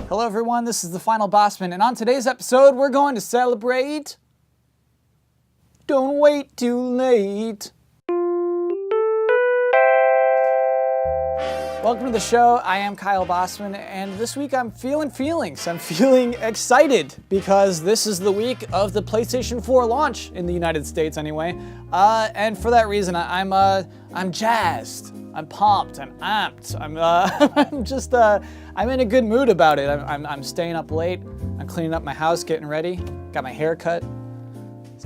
Hello everyone, this is the final Bosman, and on today's episode we're going to celebrate... Don't wait too late. Welcome to the show. I am Kyle Bosman, and this week I'm feeling feelings. I'm feeling excited because this is the week of the PlayStation 4 launch in the United States, anyway. And for that reason, I'm jazzed. I'm pumped. I'm amped. I'm in a good mood about it. I'm staying up late. I'm cleaning up my house, getting ready. Got my hair cut.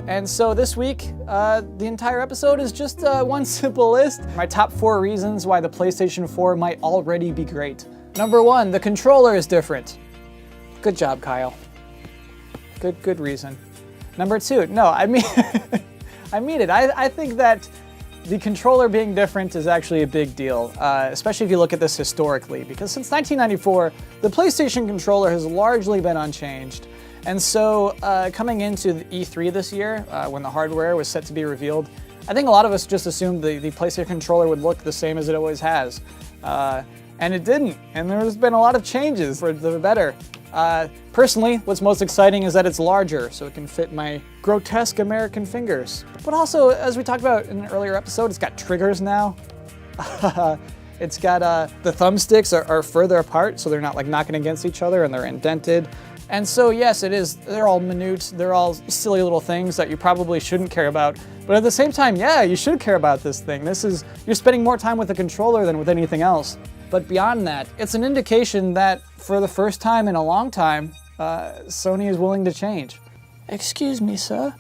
And so this week, the entire episode is just one simple list. My top 4 reasons why the PlayStation 4 might already be great. Number 1, the controller is different. Good job, Kyle. Good reason. Number 2, no, I mean, I mean it. I think that the controller being different is actually a big deal, especially if you look at this historically, because since 1994, the PlayStation controller has largely been unchanged. And so coming into the E3 this year, when the hardware was set to be revealed, I think a lot of us just assumed the PlayStation controller would look the same as it always has. And it didn't, and there's been a lot of changes for the better. Personally, what's most exciting is that it's larger, so it can fit my grotesque American fingers. But also, as we talked about in an earlier episode, it's got triggers now. It's got, the thumbsticks are further apart, so they're not like knocking against each other, and they're indented. And so yes, it is, they're all minute, they're all silly little things that you probably shouldn't care about. But at the same time, yeah, you should care about this thing. You're spending more time with the controller than with anything else. But beyond that, it's an indication that for the first time in a long time, Sony is willing to change. Excuse me, sir.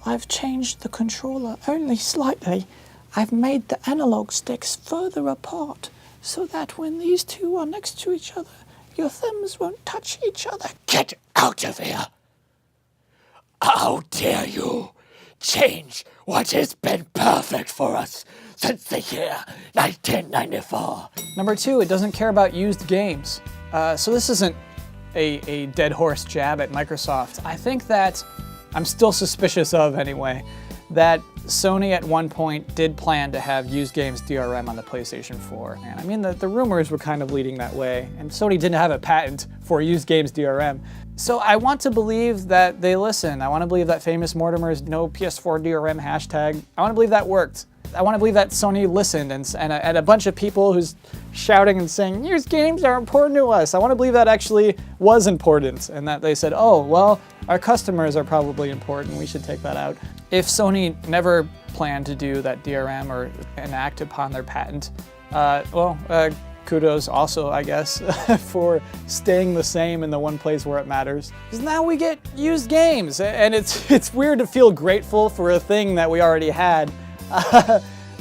I've changed the controller only slightly. I've made the analog sticks further apart so that when these two are next to each other, your thumbs won't touch each other. Get out of here! How dare you change what has been perfect for us since the year 1994? Number 2, it doesn't care about used games. So this isn't a dead horse jab at Microsoft. I think that I'm still suspicious of, anyway, that Sony at one point did plan to have used games DRM on the PlayStation 4. And I mean, the rumors were kind of leading that way, and Sony didn't have a patent for used games DRM. So I want to believe that they listened. I want to believe that famous Mortimer's no PS4 DRM hashtag, I want to believe that worked. I want to believe that Sony listened and a bunch of people who's shouting and saying, used games are important to us. I want to believe that actually was important and that they said, oh, well, our customers are probably important. We should take that out. If Sony never planned to do that DRM or enact upon their patent, kudos also, I guess, for staying the same in the one place where it matters. Because now we get used games, and it's weird to feel grateful for a thing that we already had.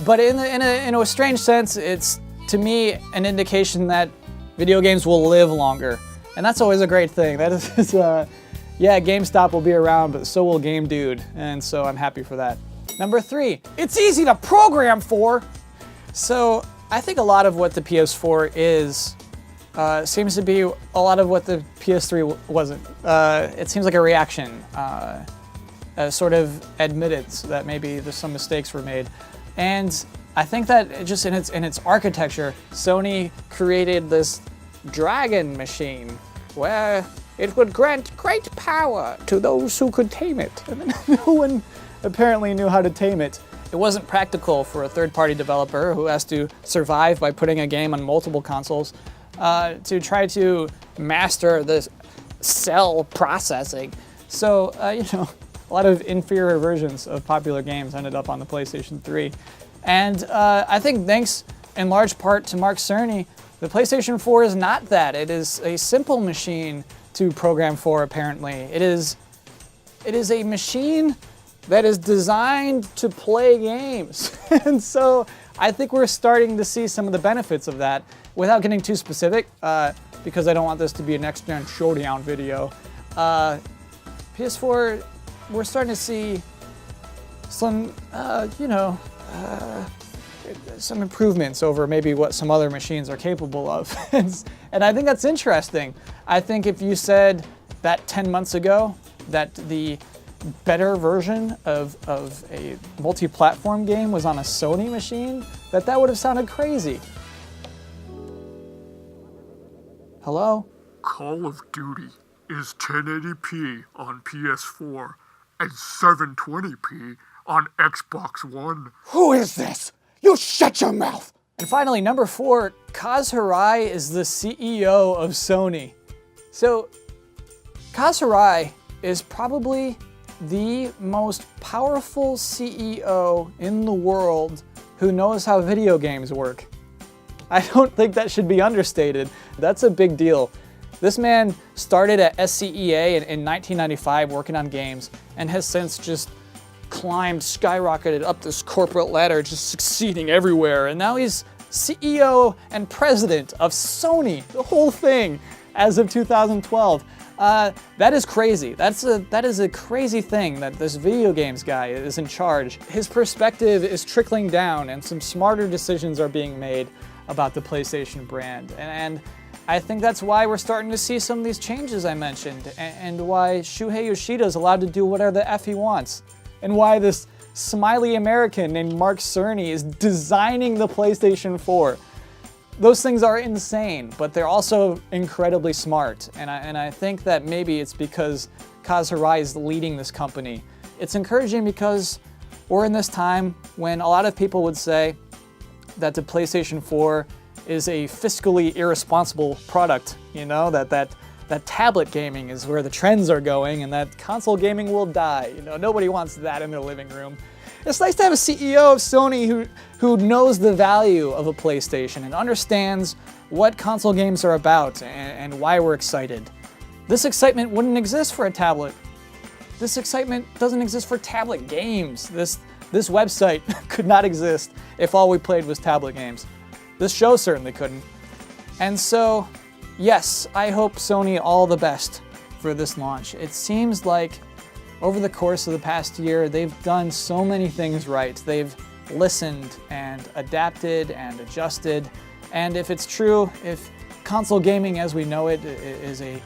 But in a strange sense, it's, to me, an indication that video games will live longer. And that's always a great thing. That is, yeah, GameStop will be around, but so will Game Dude. And so I'm happy for that. Number 3, it's easy to program for. So I think a lot of what the PS4 is seems to be a lot of what the PS3 wasn't. It seems like a reaction. A sort of admittance that maybe some mistakes were made. And I think that just in its architecture, Sony created this dragon machine where it would grant great power to those who could tame it. And then no one apparently knew how to tame it. It wasn't practical for a third-party developer who has to survive by putting a game on multiple consoles to try to master this cell processing. So, a lot of inferior versions of popular games ended up on the PlayStation 3. And I think thanks in large part to Mark Cerny, the PlayStation 4 is not that. It is a simple machine to program for, apparently. It is a machine that is designed to play games. And so I think we're starting to see some of the benefits of that. Without getting too specific, because I don't want this to be a next-gen showdown video, PS4, we're starting to see some, some improvements over maybe what some other machines are capable of. And I think that's interesting. I think if you said that 10 months ago, that the better version of a multi-platform game was on a Sony machine, that would have sounded crazy. Hello? Call of Duty is 1080p on PS4 and 720p on Xbox One. Who is this? You shut your mouth! And finally, number 4, Kaz Hirai is the CEO of Sony. So, Kaz Hirai is probably the most powerful CEO in the world who knows how video games work. I don't think that should be understated. That's a big deal. This man started at SCEA in 1995 working on games and has since just climbed, skyrocketed up this corporate ladder, just succeeding everywhere. And now he's CEO and president of Sony, the whole thing, as of 2012. That is crazy. That is a crazy thing that this video games guy is in charge. His perspective is trickling down and some smarter decisions are being made about the PlayStation brand. And I think that's why we're starting to see some of these changes I mentioned, and why Shuhei Yoshida is allowed to do whatever the F he wants, and why this smiley American named Mark Cerny is designing the PlayStation 4. Those things are insane, but they're also incredibly smart, and I think that maybe it's because Kaz Hirai is leading this company. It's encouraging because we're in this time when a lot of people would say that the PlayStation 4 is a fiscally irresponsible product, that tablet gaming is where the trends are going and that console gaming will die. Nobody wants that in their living room. It's nice to have a CEO of Sony who knows the value of a PlayStation and understands what console games are about and why we're excited. This excitement wouldn't exist for a tablet. This excitement doesn't exist for tablet games. This website could not exist if all we played was tablet games. This show certainly couldn't. And so, yes, I hope Sony all the best for this launch. It seems like over the course of the past year, they've done so many things right. They've listened and adapted and adjusted. And if it's true, if console gaming as we know it is a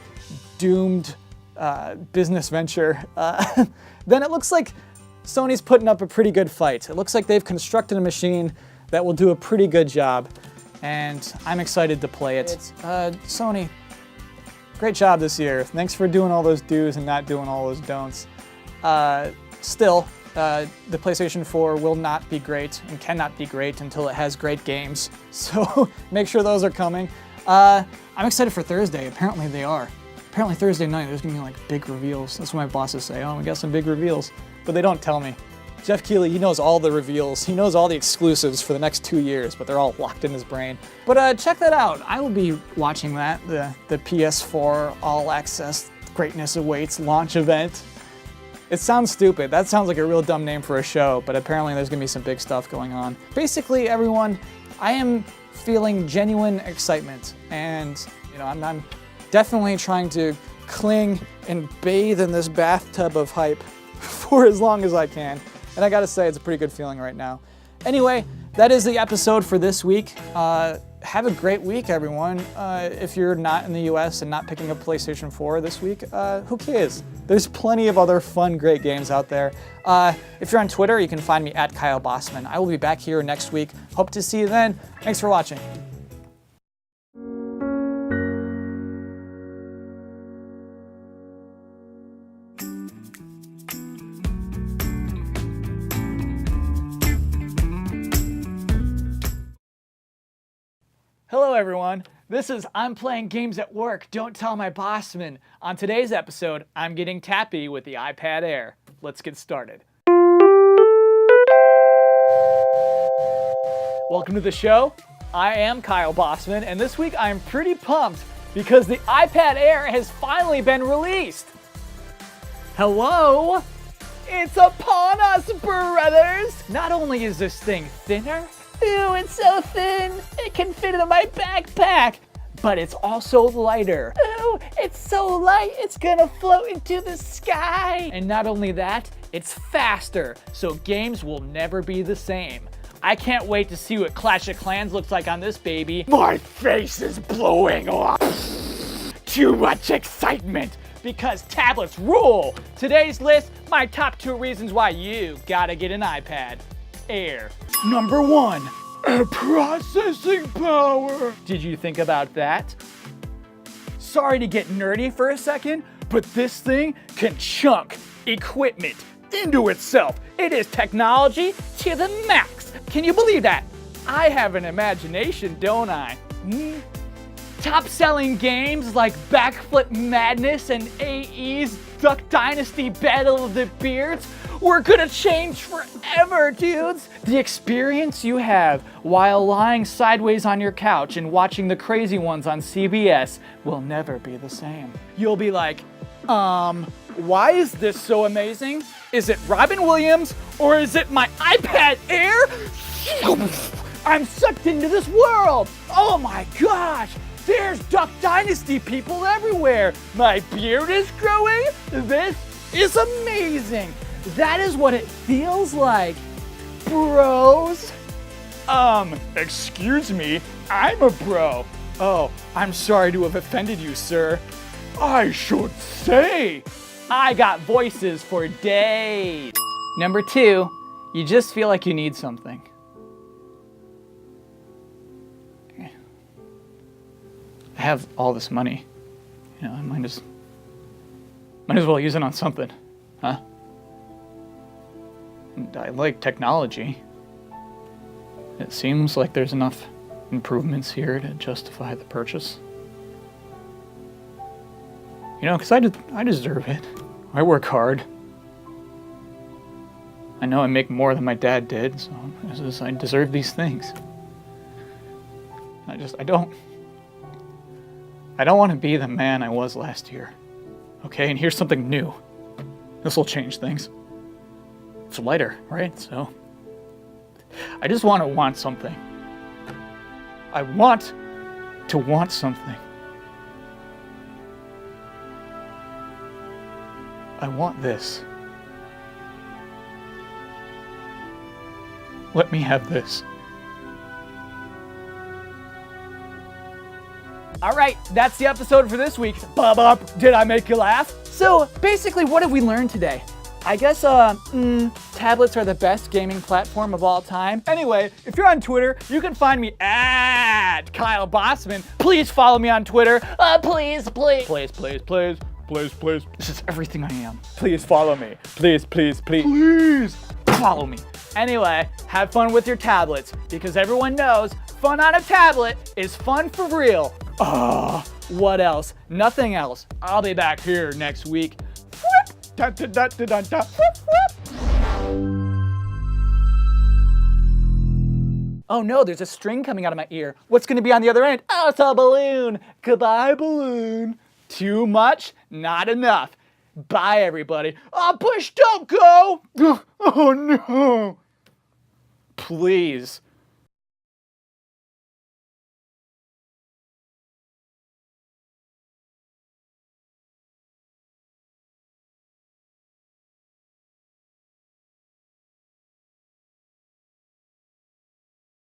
doomed business venture, then it looks like Sony's putting up a pretty good fight. It looks like they've constructed a machine that will do a pretty good job, and I'm excited to play it. Sony, great job this year. Thanks for doing all those do's and not doing all those don'ts. Still, the PlayStation 4 will not be great and cannot be great until it has great games, so make sure those are coming. I'm excited for Thursday. Apparently they are. Apparently Thursday night there's gonna be like big reveals. That's what my bosses say. Oh, we got some big reveals, but they don't tell me. Jeff Keighley, he knows all the reveals. He knows all the exclusives for the next 2 years, but they're all locked in his brain. But check that out. I will be watching that, the PS4 All Access Greatness Awaits launch event. It sounds stupid. That sounds like a real dumb name for a show, but apparently there's gonna be some big stuff going on. Basically, everyone, I am feeling genuine excitement, and I'm definitely trying to cling and bathe in this bathtub of hype for as long as I can. And I gotta say, it's a pretty good feeling right now. Anyway, that is the episode for this week. Have a great week, everyone. If you're not in the US and not picking up PlayStation 4 this week, who cares? There's plenty of other fun, great games out there. If you're on Twitter, you can find me at Kyle Bosman. I will be back here next week. Hope to see you then. Thanks for watching. Hello everyone, this is I'm Playing Games at Work, Don't Tell My Bossman. On today's episode, I'm getting tappy with the iPad Air. Let's get started. Welcome to the show. I am Kyle Bosman, and this week I'm pretty pumped because the iPad Air has finally been released. Hello? It's upon us, brothers! Not only is this thing thinner, ooh, it's so thin, it can fit in my backpack. But it's also lighter. Ooh, it's so light, it's gonna float into the sky. And not only that, it's faster, so games will never be the same. I can't wait to see what Clash of Clans looks like on this baby. My face is blowing off. Too much excitement. because tablets rule. Today's list, my top 2 reasons why you gotta get an iPad Air. Number 1, processing power. Did you think about that? Sorry to get nerdy for a second, but this thing can chunk equipment into itself. It is technology to the max. Can you believe that? I have an imagination, don't I? Top-selling games like Backflip Madness and AE's Duck Dynasty Battle of the Beards were gonna change forever, dudes. The experience you have while lying sideways on your couch and watching the crazy ones on CBS will never be the same. You'll be like, why is this so amazing? Is it Robin Williams or is it my iPad Air? I'm sucked into this world. Oh my gosh, there's Duck Dynasty people everywhere. My beard is growing. This is amazing. That is what it feels like, bros. Excuse me, I'm a bro. Oh, I'm sorry to have offended you, sir. I should say. I got voices for days. Number 2, you just feel like you need something. I have all this money. You know, I might as well use it on something, huh? And I like technology. It seems like there's enough improvements here to justify the purchase. You know, because I deserve it. I work hard. I know I make more than my dad did, so I deserve these things. I don't want to be the man I was last year. Okay, and here's something new. This will change things. It's lighter, right? So, I just want to want something. I want to want something. I want this. Let me have this. All right, that's the episode for this week. Bob, did I make you laugh? So basically, what have we learned today? I guess tablets are the best gaming platform of all time. Anyway, if you're on Twitter, you can find me at Kyle Bosman. Please follow me on Twitter. Please. This is everything I am. Please follow me. Please. Please follow me. Anyway, have fun with your tablets because everyone knows fun on a tablet is fun for real. What else? Nothing else. I'll be back here next week. Oh no, there's a string coming out of my ear. What's gonna be on the other end? Oh, it's a balloon. Goodbye, balloon. Too much, not enough. Bye, everybody. Oh, push, don't go. Oh no. Please.